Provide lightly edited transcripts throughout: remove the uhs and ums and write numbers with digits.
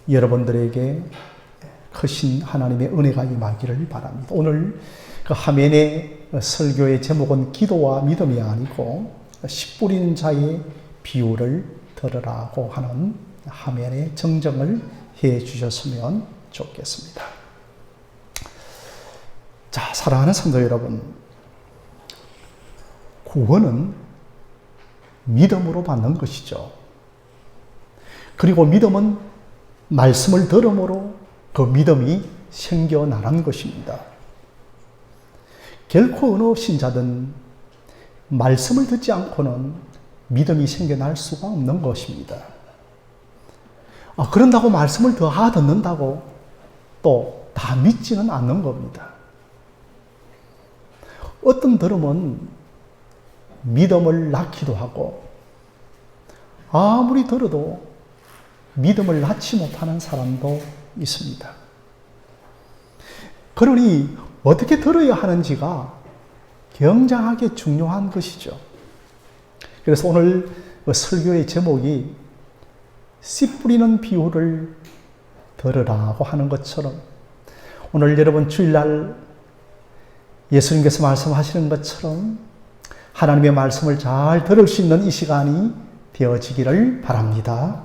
여러분들에게 크신 하나님의 은혜가 임하기를 바랍니다. 오늘 그 화면의 설교의 제목은 기도와 믿음이 아니고 씨 뿌리는 자의 비유를 들으라고 하는 화면의 정정을 해 주셨으면 좋겠습니다. 자, 사랑하는 성도 여러분, 구원은 믿음으로 받는 것이죠. 그리고 믿음은 말씀을 들음으로 그 믿음이 생겨나는 것입니다. 결코 어느 신자든 말씀을 듣지 않고는 믿음이 생겨날 수가 없는 것입니다. 그런다고 말씀을 더 듣는다고 또 다 믿지는 않는 겁니다. 어떤 들음은 믿음을 낳기도 하고 아무리 들어도 믿음을 낳지 못하는 사람도 있습니다. 그러니 어떻게 들어야 하는지가 굉장하게 중요한 것이죠. 그래서 오늘 설교의 제목이 씨 뿌리는 비유를 들으라고 하는 것처럼 오늘 여러분 주일날 예수님께서 말씀하시는 것처럼 하나님의 말씀을 잘 들을 수 있는 이 시간이 되어지기를 바랍니다.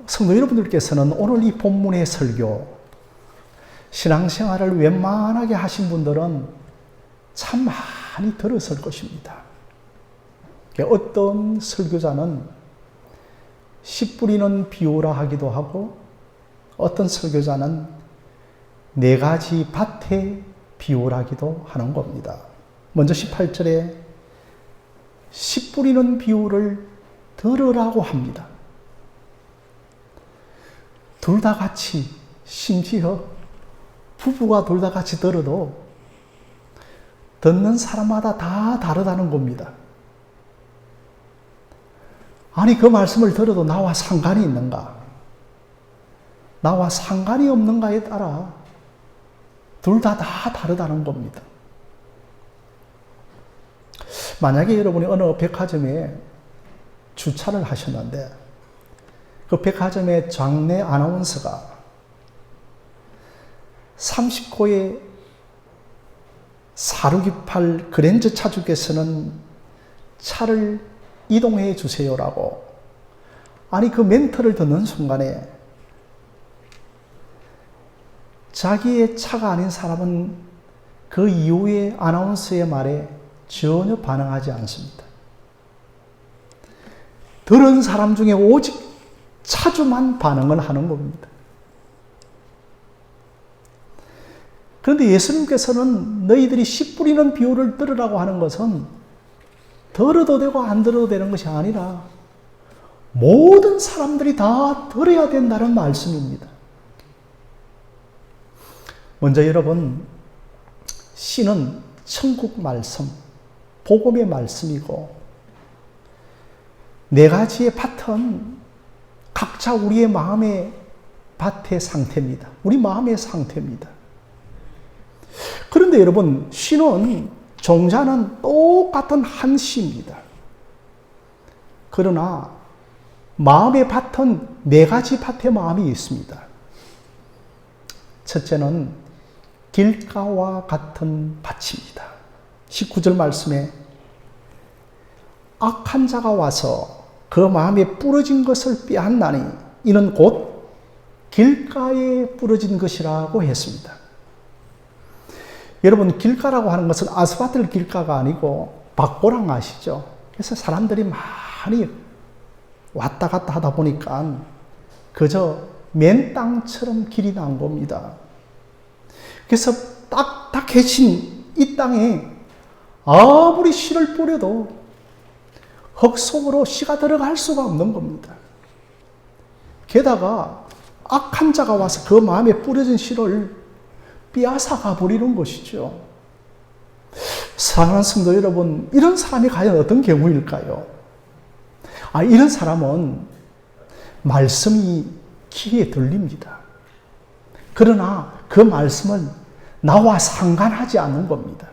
성도 여러분들께서는 오늘 이 본문의 설교, 신앙생활을 웬만하게 하신 분들은 참 많이 들었을 것입니다. 어떤 설교자는 씨 뿌리는 비유라 하기도 하고 어떤 설교자는 4가지 밭의 비유라기도 하는 겁니다. 먼저 18절에 씨 뿌리는 비유를 들으라고 합니다. 둘 다 같이, 심지어 부부가 둘 다 같이 들어도 듣는 사람마다 다 다르다는 겁니다. 아니, 그 말씀을 들어도 나와 상관이 있는가? 나와 상관이 없는가에 따라 둘 다 다르다는 겁니다. 만약에 여러분이 어느 백화점에 주차를 하셨는데 그 백화점의 장내 아나운서가 30호의 4628 그랜저 차주께서는 차를 이동해 주세요라고, 아니 그 멘트를 듣는 순간에 자기의 차가 아닌 사람은 그 이후의 아나운서의 말에 전혀 반응하지 않습니다. 들은 사람 중에 오직 차주만 반응을 하는 겁니다. 그런데 예수님께서는 너희들이 씨 뿌리는 비유를 들으라고 하는 것은 들어도 되고 안 들어도 되는 것이 아니라 모든 사람들이 다 들어야 된다는 말씀입니다. 먼저 여러분, 씨는 천국 말씀, 복음의 말씀이고 4가지의 밭은 각자 우리의 마음의 밭의 상태입니다. 우리 마음의 상태입니다. 그런데 여러분, 씨는 종자는 똑같은 한 씨입니다. 그러나 마음의 밭은 4가지 밭의 마음이 있습니다. 첫째는 길가와 같은 밭입니다. 19절 말씀에 악한 자가 와서 그 마음에 뿌려진 것을 빼앗나니 이는 곧 길가에 뿌려진 것이라고 했습니다. 여러분, 길가라고 하는 것은 아스팔트 길가가 아니고 박고랑 아시죠? 그래서 사람들이 많이 왔다 갔다 하다 보니까 그저 맨 땅처럼 길이 난 겁니다. 그래서 딱딱해진 이 땅에 아무리 씨를 뿌려도 흙 속으로 씨가 들어갈 수가 없는 겁니다. 게다가 악한 자가 와서 그 마음에 뿌려진 씨를 빼앗아 가버리는 것이죠. 사랑하는 성도 여러분, 이런 사람이 과연 어떤 경우일까요? 이런 사람은 말씀이 귀에 들립니다. 그러나 그 말씀은 나와 상관하지 않는 겁니다.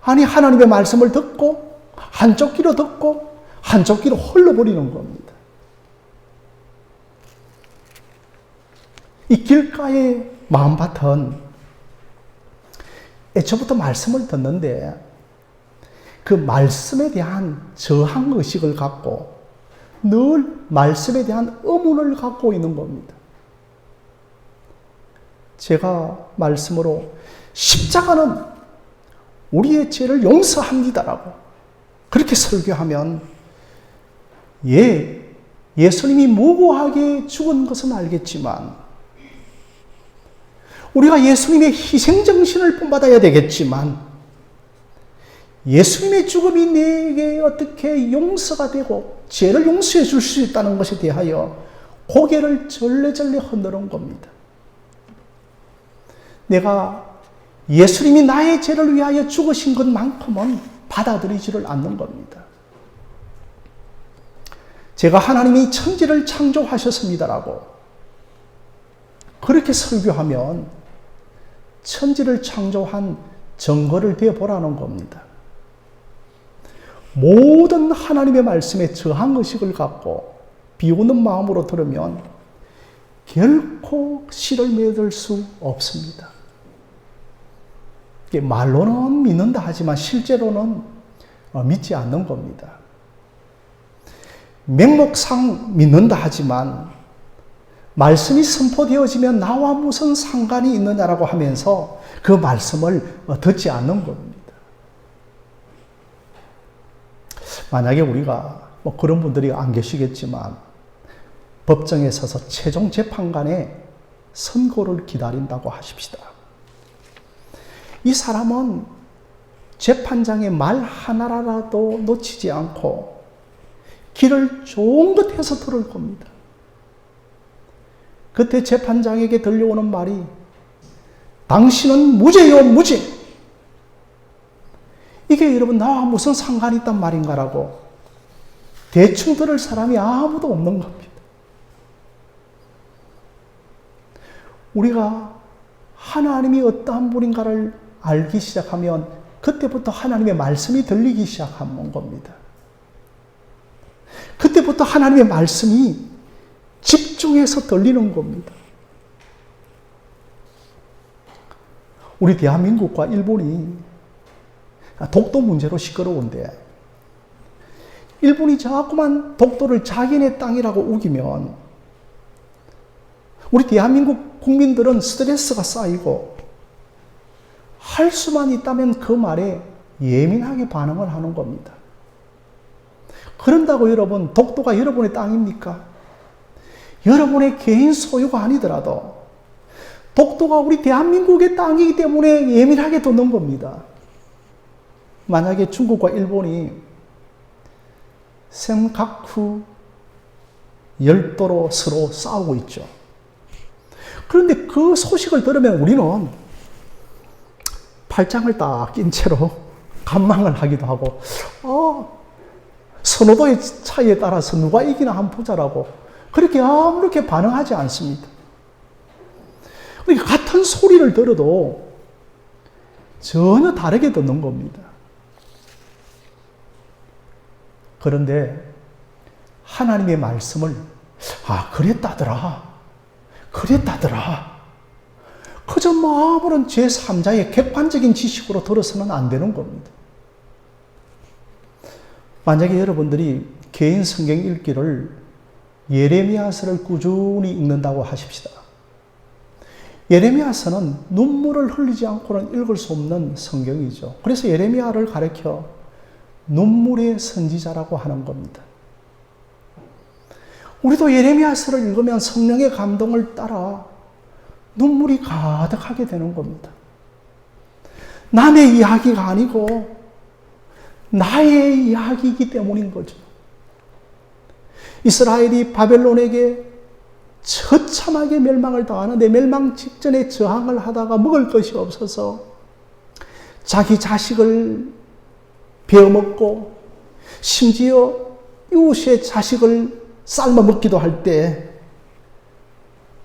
아니, 하나님의 말씀을 듣고 한쪽 귀로 듣고 한쪽기로 흘러버리는 겁니다. 이 길가의 마음밭은 애초부터 말씀을 듣는데 그 말씀에 대한 저항의식을 갖고 늘 말씀에 대한 의문을 갖고 있는 겁니다. 제가 말씀으로 십자가는 우리의 죄를 용서합니다라고 그렇게 설교하면 예수님이 무고하게 죽은 것은 알겠지만 우리가 예수님의 희생정신을 본받아야 되겠지만 예수님의 죽음이 내게 어떻게 용서가 되고 죄를 용서해 줄 수 있다는 것에 대하여 고개를 절레절레 흔드는 겁니다. 내가 예수님이 나의 죄를 위하여 죽으신 것만큼은 받아들이지를 않는 겁니다. 제가 하나님이 천지를 창조하셨습니다라고 그렇게 설교하면 천지를 창조한 증거를 대보라는 겁니다. 모든 하나님의 말씀에 저항의식을 갖고 비우는 마음으로 들으면 결코 씨를 맺을 수 없습니다. 말로는 믿는다 하지만 실제로는 믿지 않는 겁니다. 명목상 믿는다 하지만 말씀이 선포되어지면 나와 무슨 상관이 있느냐라고 하면서 그 말씀을 듣지 않는 겁니다. 만약에 우리가 그런 분들이 안 계시겠지만 법정에 서서 최종 재판관의 선고를 기다린다고 하십시다. 이 사람은 재판장의 말 하나라도 놓치지 않고 귀를 쫑긋해서 들을 겁니다. 그때 재판장에게 들려오는 말이 당신은 무죄요, 무죄. 이게 여러분 나와 무슨 상관이 있단 말인가라고 대충 들을 사람이 아무도 없는 겁니다. 우리가 하나님이 어떠한 분인가를 알기 시작하면 그때부터 하나님의 말씀이 들리기 시작하는 겁니다. 그때부터 하나님의 말씀이 집중해서 들리는 겁니다. 우리 대한민국과 일본이 독도 문제로 시끄러운데 일본이 자꾸만 독도를 자기네 땅이라고 우기면 우리 대한민국 국민들은 스트레스가 쌓이고 할 수만 있다면 그 말에 예민하게 반응을 하는 겁니다. 그런다고 여러분 독도가 여러분의 땅입니까? 여러분의 개인 소유가 아니더라도 독도가 우리 대한민국의 땅이기 때문에 예민하게 듣는 겁니다. 만약에 중국과 일본이 센카쿠 열도로 서로 싸우고 있죠. 그런데 그 소식을 들으면 우리는 팔짱을 딱 낀 채로 관망을 하기도 하고 선호도의 차이에 따라서 누가 이기나 한번 보자라고 그렇게 아무렇게 반응하지 않습니다. 그러니까 같은 소리를 들어도 전혀 다르게 듣는 겁니다. 그런데 하나님의 말씀을 그랬다더라. 그저 아무런 제3자의 객관적인 지식으로 들어서는 안 되는 겁니다. 만약에 여러분들이 개인 성경 읽기를 예레미야서를 꾸준히 읽는다고 하십시다. 예레미야서는 눈물을 흘리지 않고는 읽을 수 없는 성경이죠. 그래서 예레미야를 가리켜 눈물의 선지자라고 하는 겁니다. 우리도 예레미야서를 읽으면 성령의 감동을 따라 눈물이 가득하게 되는 겁니다. 남의 이야기가 아니고 나의 이야기이기 때문인 거죠. 이스라엘이 바벨론에게 처참하게 멸망을 당하는데 멸망 직전에 저항을 하다가 먹을 것이 없어서 자기 자식을 베어먹고 심지어 이웃의 자식을 삶아 먹기도 할 때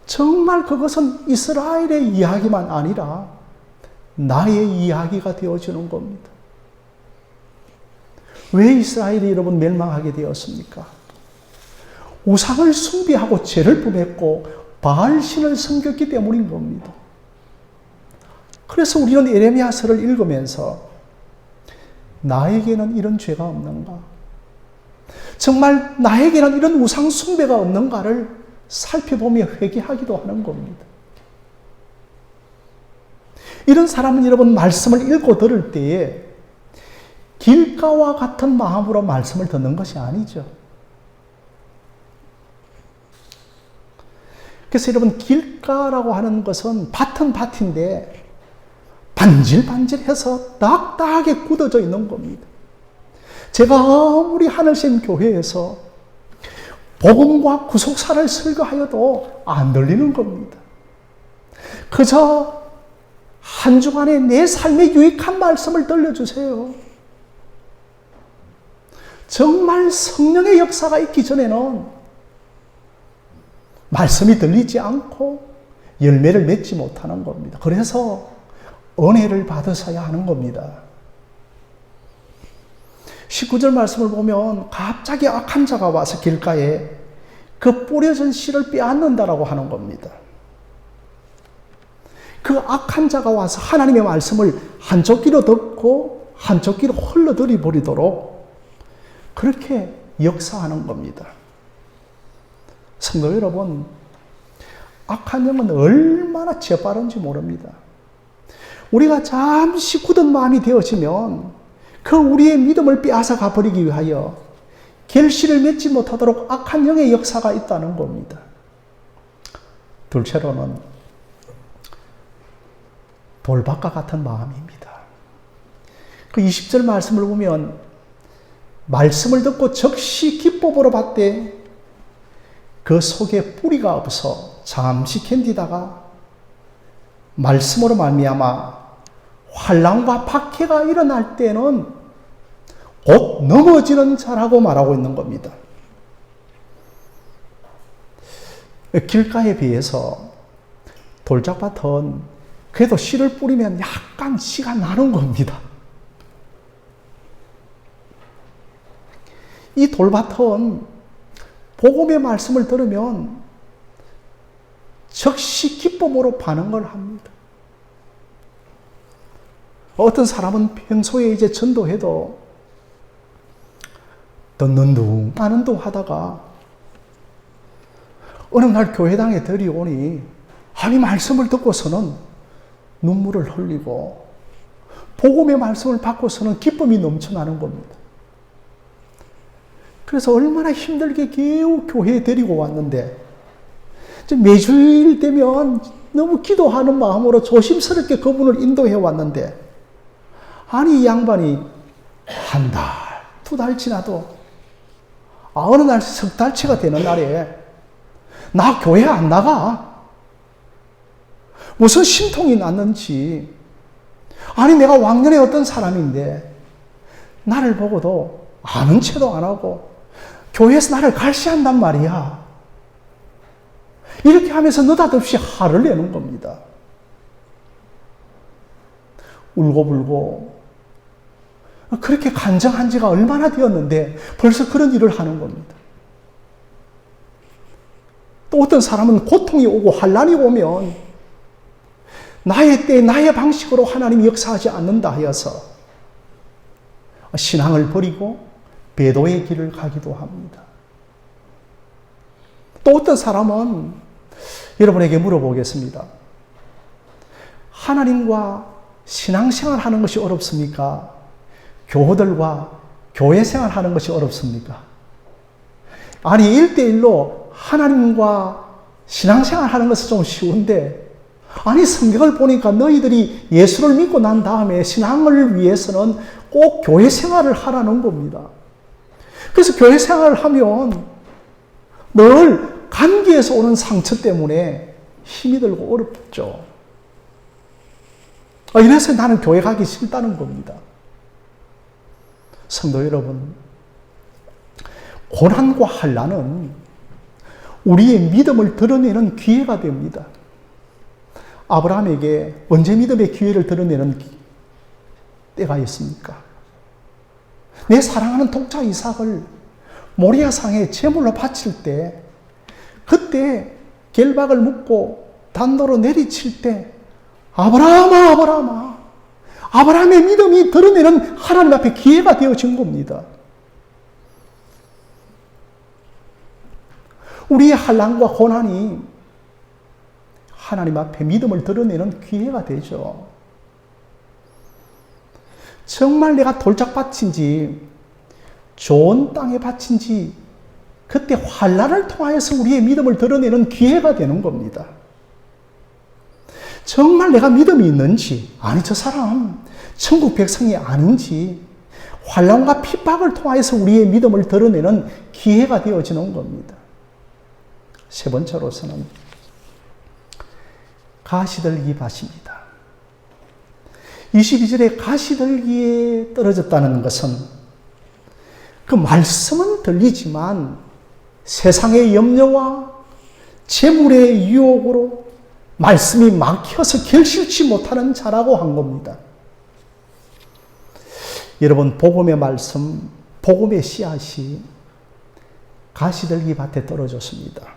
정말 그것은 이스라엘의 이야기만 아니라 나의 이야기가 되어지는 겁니다. 왜 이스라엘이 여러분 멸망하게 되었습니까? 우상을 숭배하고 죄를 범했고 바알신을 섬겼기 때문인 겁니다. 그래서 우리는 예레미야서를 읽으면서 나에게는 이런 죄가 없는가? 정말 나에게는 이런 우상 숭배가 없는가를 살펴보며 회개하기도 하는 겁니다. 이런 사람은 여러분 말씀을 읽고 들을 때에 길가와 같은 마음으로 말씀을 듣는 것이 아니죠. 그래서 여러분 길가라고 하는 것은 밭은 밭인데 반질반질해서 딱딱하게 굳어져 있는 겁니다. 제가 아무리 하늘샘 교회에서 복음과 구속사를 설교하여도 안 들리는 겁니다. 그저 한 주간에 내 삶에 유익한 말씀을 들려주세요. 정말 성령의 역사가 있기 전에는 말씀이 들리지 않고 열매를 맺지 못하는 겁니다. 그래서 은혜를 받으셔야 하는 겁니다. 19절 말씀을 보면 갑자기 악한 자가 와서 길가에 그 뿌려진 씨를 빼앗는다라고 하는 겁니다. 그 악한 자가 와서 하나님의 말씀을 한쪽 귀로 듣고 한쪽 귀로 흘러들이 버리도록 그렇게 역사하는 겁니다. 성도 여러분, 악한 영은 얼마나 재빠른지 모릅니다. 우리가 잠시 굳은 마음이 되어지면 그 우리의 믿음을 빼앗아 가버리기 위하여 결실을 맺지 못하도록 악한 영의 역사가 있다는 겁니다. 둘째로는 돌밭과 같은 마음입니다. 그 20절 말씀을 보면 말씀을 듣고 즉시 기쁨으로 받되 그 속에 뿌리가 없어 잠시 견디다가 말씀으로 말미암아 환난과 박해가 일어날 때는 곧 넘어지는 자라고 말하고 있는 겁니다. 길가에 비해서 돌짝밭은 그래도 씨를 뿌리면 약간 씨가 나는 겁니다. 이 돌밭은 복음의 말씀을 들으면 즉시 기쁨으로 반응을 합니다. 어떤 사람은 평소에 이제 전도해도 듣는 둥 마는 둥 하다가 어느 날 교회당에 들이오니 아니 말씀을 듣고서는 눈물을 흘리고 복음의 말씀을 받고서는 기쁨이 넘쳐나는 겁니다. 그래서 얼마나 힘들게 겨우 교회에 데리고 왔는데 매주일 되면 너무 기도하는 마음으로 조심스럽게 그분을 인도해 왔는데 아니 이 양반이 한 달, 두 달 지나도 어느 날 석 달치가 되는 날에 나 교회 안 나가. 무슨 심통이 났는지. 아니 내가 왕년에 어떤 사람인데 나를 보고도 아는 체도 안 하고 교회에서 나를 갈시한단 말이야. 이렇게 하면서 느닷없이 화를 내는 겁니다. 울고불고 그렇게 간증한 지가 얼마나 되었는데 벌써 그런 일을 하는 겁니다. 또 어떤 사람은 고통이 오고 환난이 오면 나의 때 나의 방식으로 하나님이 역사하지 않는다 하여서 신앙을 버리고 배도의 길을 가기도 합니다. 또 어떤 사람은 여러분에게 물어보겠습니다. 하나님과 신앙생활 하는 것이 어렵습니까? 교우들과 교회 생활 하는 것이 어렵습니까? 아니 1대1로 하나님과 신앙생활 하는 것은 좀 쉬운데 아니 성경을 보니까 너희들이 예수를 믿고 난 다음에 신앙을 위해서는 꼭 교회 생활을 하라는 겁니다. 그래서 교회 생활을 하면 늘 감기에서 오는 상처 때문에 힘이 들고 어렵죠. 이래서 나는 교회 가기 싫다는 겁니다. 성도 여러분, 고난과 환난은 우리의 믿음을 드러내는 기회가 됩니다. 아브라함에게 언제 믿음의 기회를 드러내는 때가 있습니까? 내 사랑하는 독자 이삭을 모리아상에 제물로 바칠 때, 그때 결박을 묶고 단도로 내리칠 때 아브라함아 아브라함아, 아브라함의 믿음이 드러내는 하나님 앞에 기회가 되어진 겁니다. 우리의 환난과 고난이 하나님 앞에 믿음을 드러내는 기회가 되죠. 정말 내가 돌짝밭인지 좋은 땅에 바친지 그때 환난을 통하여서 우리의 믿음을 드러내는 기회가 되는 겁니다. 정말 내가 믿음이 있는지, 아니 저 사람 천국 백성이 아닌지 환난과 핍박을 통하여서 우리의 믿음을 드러내는 기회가 되어지는 겁니다. 세 번째로서는 가시들기 밭입니다. 22절에 가시들기에 떨어졌다는 것은 그 말씀은 들리지만 세상의 염려와 재물의 유혹으로 말씀이 막혀서 결실치 못하는 자라고 한 겁니다. 여러분, 복음의 말씀, 복음의 씨앗이 가시들기 밭에 떨어졌습니다.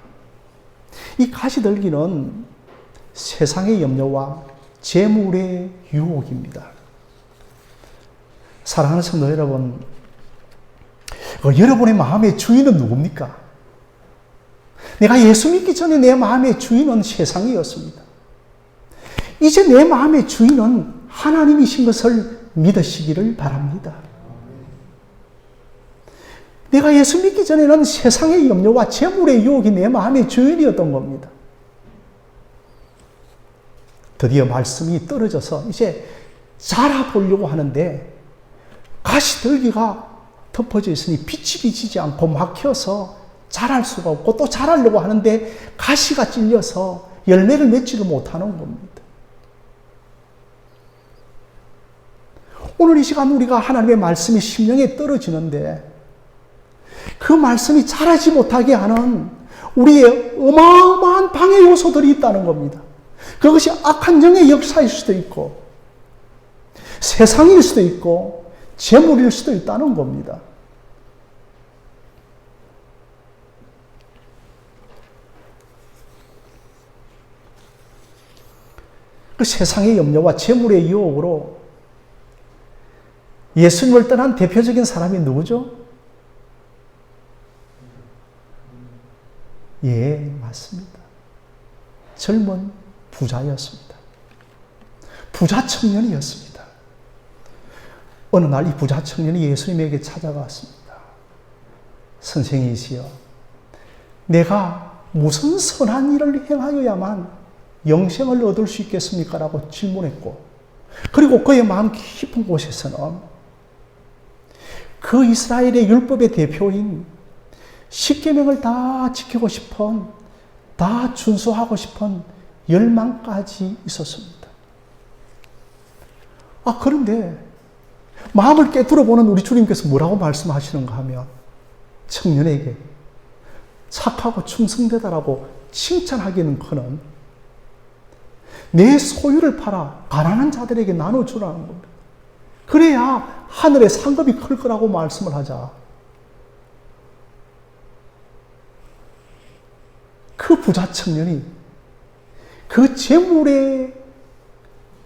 이 가시들기는 세상의 염려와 재물의 유혹입니다. 사랑하는 성도 여러분, 여러분의 마음의 주인은 누굽니까? 내가 예수 믿기 전에 내 마음의 주인은 세상이었습니다. 이제 내 마음의 주인은 하나님이신 것을 믿으시기를 바랍니다. 내가 예수 믿기 전에는 세상의 염려와 재물의 유혹이 내 마음의 주인이었던 겁니다. 드디어 말씀이 떨어져서 이제 자라보려고 하는데 가시들기가 덮어져 있으니 빛이 비치지 않고 막혀서 자랄 수가 없고, 또 자라려고 하는데 가시가 찔려서 열매를 맺지를 못하는 겁니다. 오늘 이 시간 우리가 하나님의 말씀이 심령에 떨어지는데 그 말씀이 자라지 못하게 하는 우리의 어마어마한 방해 요소들이 있다는 겁니다. 그것이 악한 영의 역사일 수도 있고 세상일 수도 있고 재물일 수도 있다는 겁니다. 그 세상의 염려와 재물의 유혹으로 예수님을 떠난 대표적인 사람이 누구죠? 예, 맞습니다. 젊은 부자였습니다. 부자 청년이었습니다. 어느 날 이 부자 청년이 예수님에게 찾아갔습니다. 선생이시여, 내가 무슨 선한 일을 행하여야만 영생을 얻을 수 있겠습니까? 라고 질문했고, 그리고 그의 마음 깊은 곳에서는 그 이스라엘의 율법의 대표인 십계명을 다 지키고 싶은, 다 준수하고 싶은 열망까지 있었습니다. 그런데 마음을 깨뚫어보는 우리 주님께서 뭐라고 말씀하시는가 하면 청년에게 착하고 충성되다라고 칭찬하기는커녕 내 소유를 팔아 가난한 자들에게 나눠주라는 겁니다. 그래야 하늘의 상급이 클 거라고 말씀을 하자. 그 부자 청년이 그 재물의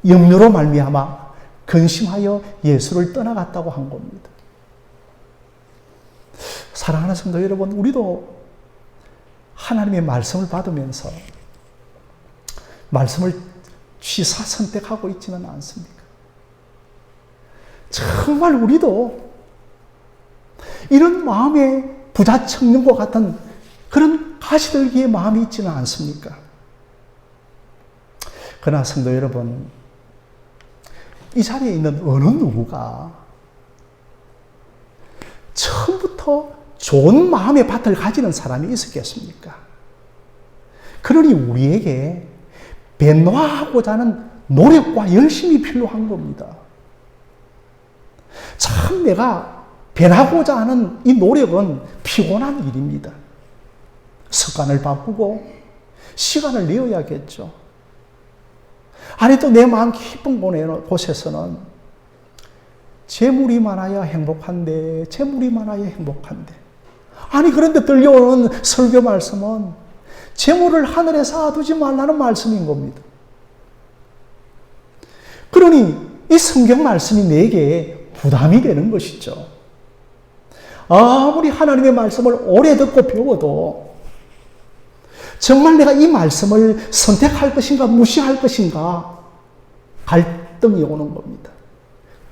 염려로 말미암아 근심하여 예수를 떠나갔다고 한 겁니다. 사랑하는 성도 여러분, 우리도 하나님의 말씀을 받으면서 말씀을 취사 선택하고 있지는 않습니까? 정말 우리도 이런 마음의 부자 청년과 같은 그런 가시들기의 마음이 있지는 않습니까? 그러나 성도 여러분, 이 자리에 있는 어느 누구가 처음부터 좋은 마음의 밭을 가지는 사람이 있었겠습니까? 그러니 우리에게 변화하고자 하는 노력과 열심이 필요한 겁니다. 참 내가 변하고자 하는 이 노력은 피곤한 일입니다. 습관을 바꾸고 시간을 내어야겠죠. 아니 또 내 마음 깊은 곳에서는 재물이 많아야 행복한데, 재물이 많아야 행복한데. 아니, 그런데 들려오는 설교 말씀은 재물을 하늘에 쌓아두지 말라는 말씀인 겁니다. 그러니 이 성경 말씀이 내게 부담이 되는 것이죠. 아무리 하나님의 말씀을 오래 듣고 배워도 정말 내가 이 말씀을 선택할 것인가 무시할 것인가 갈등이 오는 겁니다.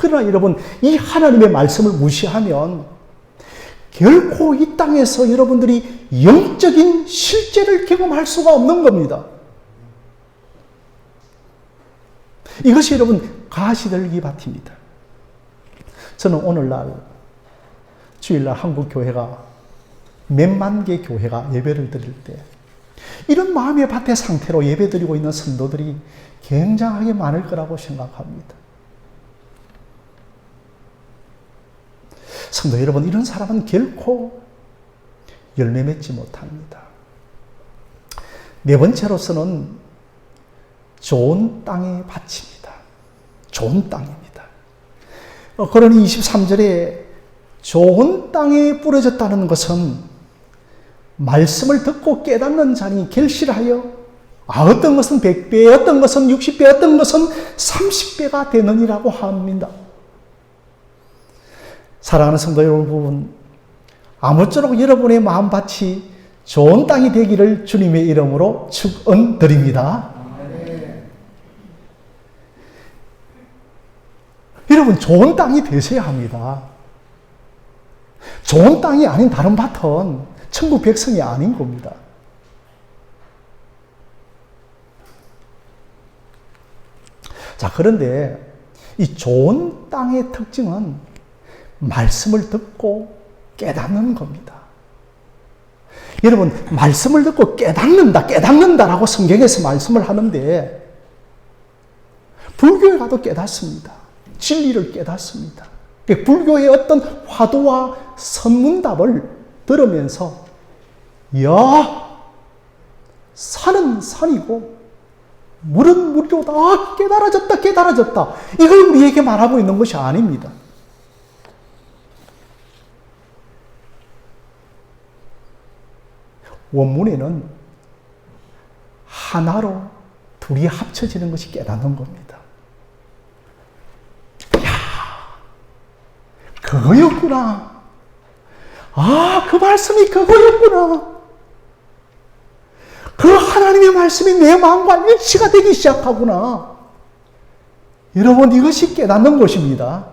그러나 여러분, 이 하나님의 말씀을 무시하면 결코 이 땅에서 여러분들이 영적인 실제를 경험할 수가 없는 겁니다. 이것이 여러분 가시들기 밭입니다. 저는 오늘날 주일날 한국 교회가 몇만 개 교회가 예배를 드릴 때 이런 마음의 밭의 상태로 예배 드리고 있는 성도들이 굉장하게 많을 거라고 생각합니다. 성도 여러분, 이런 사람은 결코 열매 맺지 못합니다. 네 번째로서는 좋은 땅의 밭입니다. 좋은 땅입니다. 그러니 23절에 좋은 땅에 뿌려졌다는 것은 말씀을 듣고 깨닫는 자니 결실하여 어떤 것은 100배, 어떤 것은 60배, 어떤 것은 30배가 되느니라고 합니다. 사랑하는 성도 여러분, 아무쪼록 여러분의 마음밭이 좋은 땅이 되기를 주님의 이름으로 축원드립니다. 여러분, 좋은 땅이 되셔야 합니다. 좋은 땅이 아닌 다른 밭은 천국 백성이 아닌 겁니다. 자, 그런데 이 좋은 땅의 특징은 말씀을 듣고 깨닫는 겁니다. 여러분, 말씀을 듣고 깨닫는다라고 성경에서 말씀을 하는데 불교에 가도 깨닫습니다. 진리를 깨닫습니다. 불교의 어떤 화두와 선문답을 들으면서 야, 산은 산이고 물은 물이로다, 깨달아졌다 이걸 우리에게 말하고 있는 것이 아닙니다. 원문에는 하나로 둘이 합쳐지는 것이 깨닫는 겁니다. 그거였구나. 아, 그 말씀이 그거였구나. 그 하나님의 말씀이 내 마음과 일치가 되기 시작하구나. 여러분, 이것이 깨닫는 것입니다.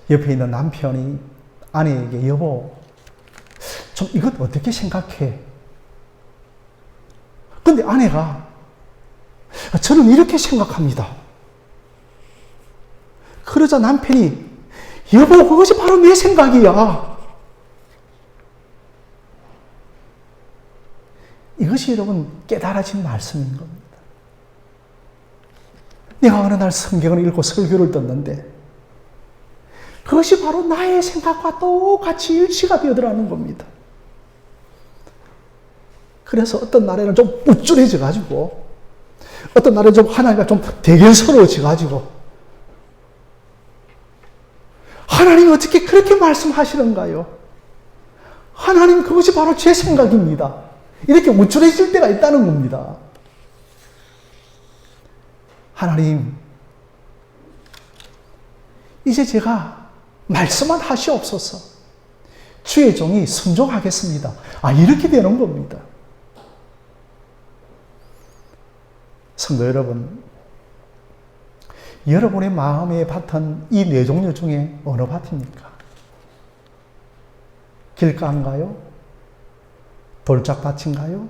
옆에 있는 남편이 아내에게 여보, 좀 이것 어떻게 생각해? 근데 아내가 저는 이렇게 생각합니다. 그러자 남편이 여보, 그것이 바로 내 생각이야. 이것이 여러분 깨달아진 말씀인 겁니다. 내가 어느 날 성경을 읽고 설교를 듣는데 그것이 바로 나의 생각과 똑같이 일치가 되어들어가는 겁니다. 그래서 어떤 날에는 좀 우쭐해져 가지고 어떤 날에는 좀 하나님과 좀 대견스러워져 가지고 하나님 어떻게 그렇게 말씀하시는가요? 하나님, 그것이 바로 제 생각입니다. 이렇게 우쭐해질 때가 있다는 겁니다. 하나님, 이제 제가 말씀만 하시옵소서. 주의 종이 순종하겠습니다. 아, 이렇게 되는 겁니다. 성도 여러분, 여러분의 마음의 밭은 이 네 종류 중에 어느 밭입니까? 길가인가요? 돌짝밭인가요?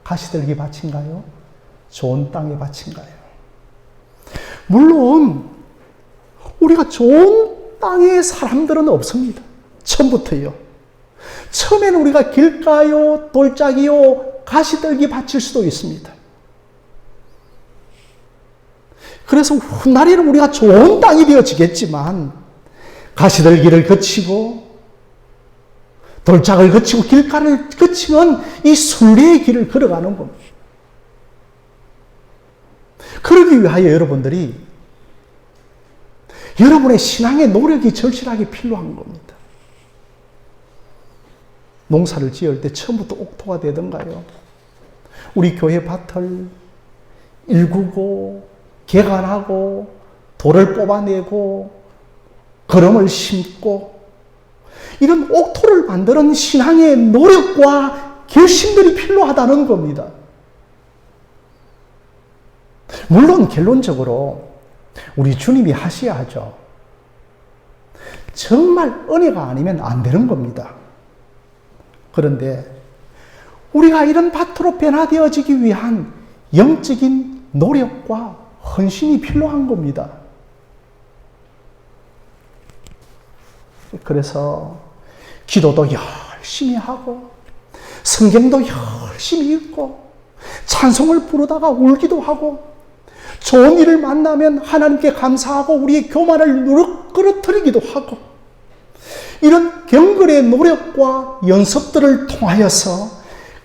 가시들기 밭인가요? 좋은 땅의 밭인가요? 물론 우리가 좋은 땅의 사람들은 없습니다. 처음부터요. 처음에는 우리가 길가요, 돌짝이요, 가시들기 밭일 수도 있습니다. 그래서 훗날에는 우리가 좋은 땅이 되어지겠지만 가시들기를 거치고 돌짝을 거치고 길가를 거치는 이 순례의 길을 걸어가는 겁니다. 그러기 위하여 여러분들이 여러분의 신앙의 노력이 절실하게 필요한 겁니다. 농사를 지을 때 처음부터 옥토가 되던가요? 우리 교회 밭을 일구고 개간하고 돌을 뽑아내고 거름을 심고 이런 옥토를 만드는 신앙의 노력과 결심들이 필요하다는 겁니다. 물론 결론적으로 우리 주님이 하셔야 하죠. 정말 은혜가 아니면 안 되는 겁니다. 그런데 우리가 이런 밭으로 변화되어지기 위한 영적인 노력과 헌신이 필요한 겁니다. 그래서 기도도 열심히 하고 성경도 열심히 읽고 찬송을 부르다가 울기도 하고 좋은 일을 만나면 하나님께 감사하고 우리의 교만을 누르뜨리기도 하고 이런 경건의 노력과 연습들을 통하여서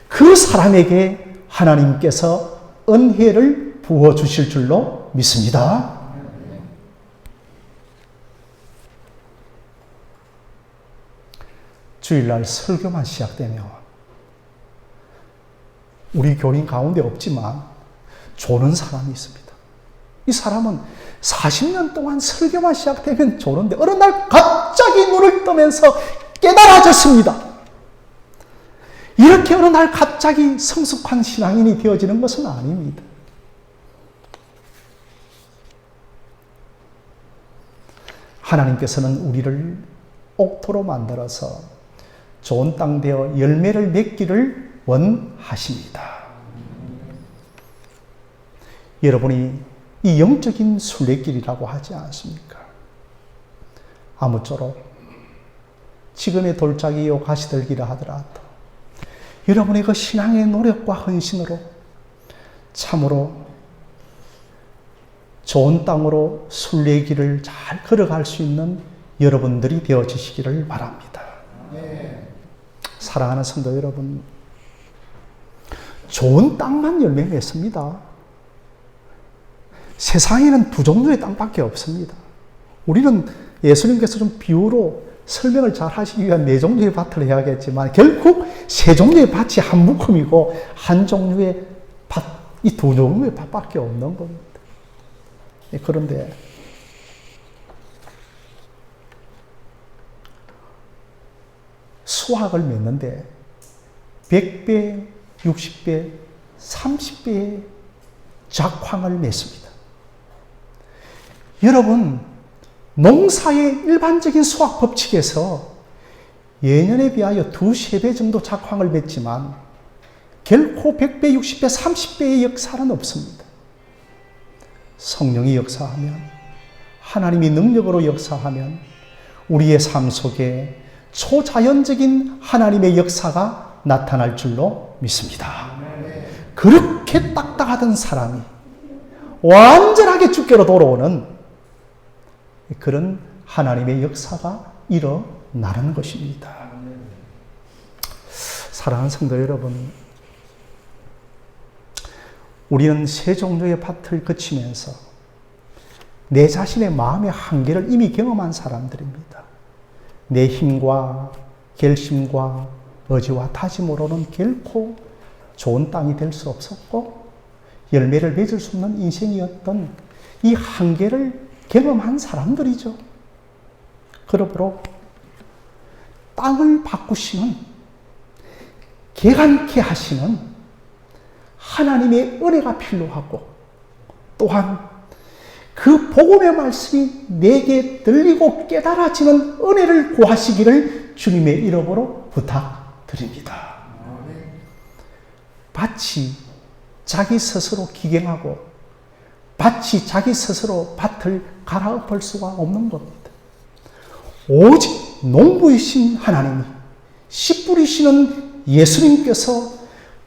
그 사람에게 하나님께서 은혜를 부어주실 줄로 믿습니다. 주일날 설교만 시작되면 우리 교인 가운데 없지만 조는 사람이 있습니다. 이 사람은 40년 동안 설교만 시작되면 조는데 어느 날 갑자기 눈을 뜨면서 깨달아졌습니다. 이렇게 어느 날 갑자기 성숙한 신앙인이 되어지는 것은 아닙니다. 하나님께서는 우리를 옥토로 만들어서 좋은 땅 되어 열매를 맺기를 원하십니다. 여러분이 이 영적인 순례길이라고 하지 않습니까? 아무쪼록 지금의 돌짝이요 가시들기라 하더라도 여러분의 그 신앙의 노력과 헌신으로 참으로 좋은 땅으로 순례길을 잘 걸어갈 수 있는 여러분들이 되어지시기를 바랍니다. 사랑하는 성도 여러분, 좋은 땅만 열매 맺습니다. 세상에는 두 종류의 땅밖에 없습니다. 우리는 예수님께서 좀 비유로 설명을 잘 하시기 위한 네 종류의 밭을 해야겠지만 결국 세 종류의 밭이 한 묶음이고 한 종류의 밭, 이 두 종류의 밭밖에 없는 겁니다. 그런데 수확을 맺는데 100배, 60배, 30배의 작황을 맺습니다. 여러분, 농사의 일반적인 수확 법칙에서 예년에 비하여 2~3배 정도 작황을 맺지만 결코 100배, 60배, 30배의 역사는 없습니다. 성령이 역사하면, 하나님이 능력으로 역사하면 우리의 삶 속에 초자연적인 하나님의 역사가 나타날 줄로 믿습니다. 그렇게 딱딱하던 사람이 완전하게 주께로 돌아오는 그런 하나님의 역사가 일어나는 것입니다. 사랑하는 성도 여러분, 우리는 세 종류의 밭을 거치면서 내 자신의 마음의 한계를 이미 경험한 사람들입니다. 내 힘과 결심과 의지와 다짐으로는 결코 좋은 땅이 될 수 없었고 열매를 맺을 수 없는 인생이었던 이 한계를 경험한 사람들이죠. 그러므로 땅을 바꾸시는, 개간케 하시는 하나님의 은혜가 필요하고 또한 그 복음의 말씀이 내게 들리고 깨달아지는 은혜를 구하시기를 주님의 이름으로 부탁드립니다. 밭이 자기 스스로 기경하고 밭이 자기 스스로 밭을 갈아엎을 수가 없는 겁니다. 오직 농부이신 하나님이, 씨 뿌리시는 예수님께서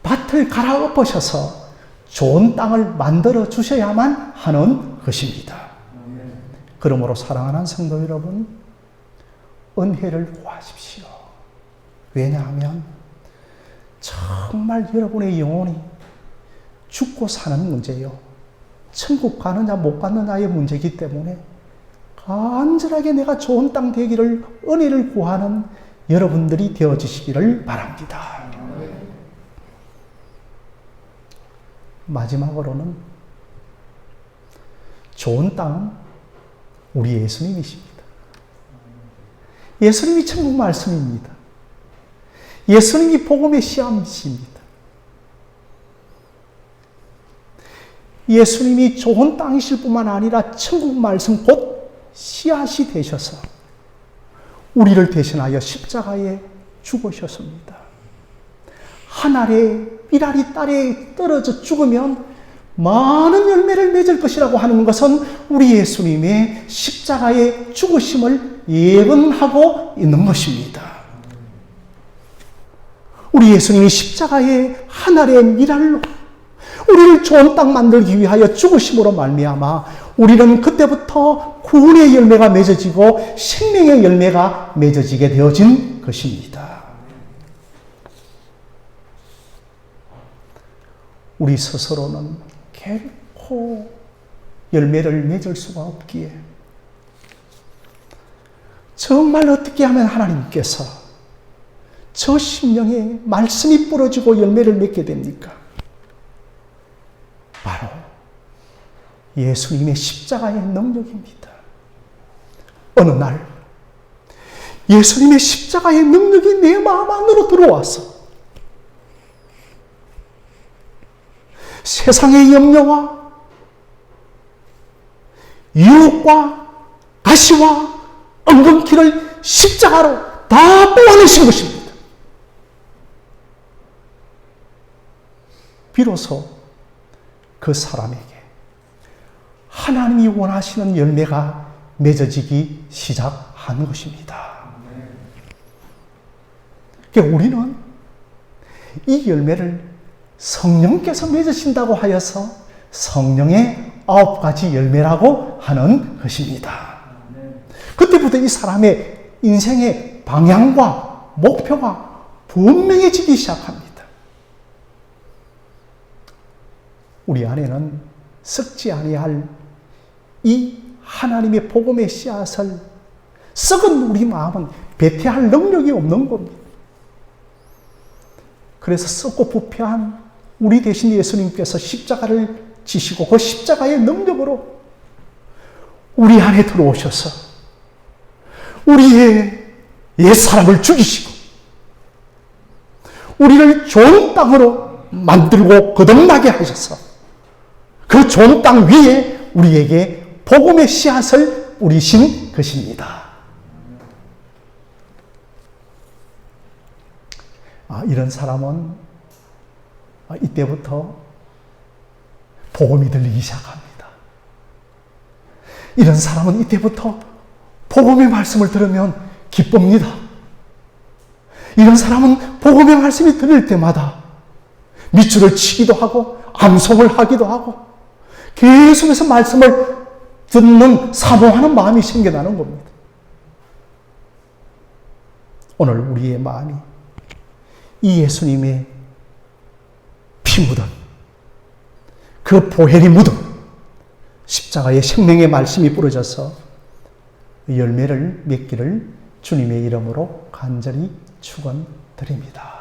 밭을 갈아엎으셔서 좋은 땅을 만들어 주셔야만 하는 것입니다. 그러므로 사랑하는 성도 여러분, 은혜를 구하십시오. 왜냐하면 정말 여러분의 영혼이 죽고 사는 문제요, 천국 가느냐 못 가느냐의 문제이기 때문에 간절하게 내가 좋은 땅 되기를 은혜를 구하는 여러분들이 되어주시기를 바랍니다. 마지막으로는 좋은 땅은 우리 예수님이십니다. 예수님이 천국 말씀입니다. 예수님이 복음의 씨앗입니다. 예수님이 좋은 땅이실 뿐만 아니라 천국 말씀 곧 씨앗이 되셔서 우리를 대신하여 십자가에 죽으셨습니다. 한 알의 삐라리 딸에 떨어져 죽으면 많은 열매를 맺을 것이라고 하는 것은 우리 예수님의 십자가의 죽으심을 예언하고 있는 것입니다. 우리 예수님이 십자가의 한 알의 밀알로 우리를 좋은 땅 만들기 위하여 죽으심으로 말미암아 우리는 그때부터 구원의 열매가 맺어지고 생명의 열매가 맺어지게 되어진 것입니다. 우리 스스로는 결코 열매를 맺을 수가 없기에 정말 어떻게 하면 하나님께서 저 심령에 말씀이 뿌려지고 열매를 맺게 됩니까? 바로 예수님의 십자가의 능력입니다. 어느 날 예수님의 십자가의 능력이 내 마음 안으로 들어와서 세상의 염려와 유혹과 가시와 엉겅퀴를 십자가로 다 뽑아내신 것입니다. 비로소 그 사람에게 하나님이 원하시는 열매가 맺어지기 시작한 것입니다. 그러니까 우리는 이 열매를 성령께서 맺으신다고 하여서 성령의 9가지 열매라고 하는 것입니다. 그때부터 이 사람의 인생의 방향과 목표가 분명해지기 시작합니다. 우리 안에는 썩지 아니할 이 하나님의 복음의 씨앗을 썩은 우리 마음은 배태할 능력이 없는 겁니다. 그래서 썩고 부패한 우리 대신 예수님께서 십자가를 지시고 그 십자가의 능력으로 우리 안에 들어오셔서 우리의 옛사람을 죽이시고 우리를 좋은 땅으로 만들고 거듭나게 하셔서 그 좋은 땅 위에 우리에게 복음의 씨앗을 뿌리신 것입니다. 이런 사람은 이때부터 복음이 들리기 시작합니다. 이런 사람은 이때부터 복음의 말씀을 들으면 기쁩니다. 이런 사람은 복음의 말씀이 들릴 때마다 밑줄을 치기도 하고 암송을 하기도 하고 계속해서 말씀을 듣는 사모하는 마음이 생겨나는 겁니다. 오늘 우리의 마음이 이 예수님의 피 묻은 그 보혈이 묻은 십자가의 생명의 말씀이 뿌려져서 열매를 맺기를 주님의 이름으로 간절히 축원드립니다.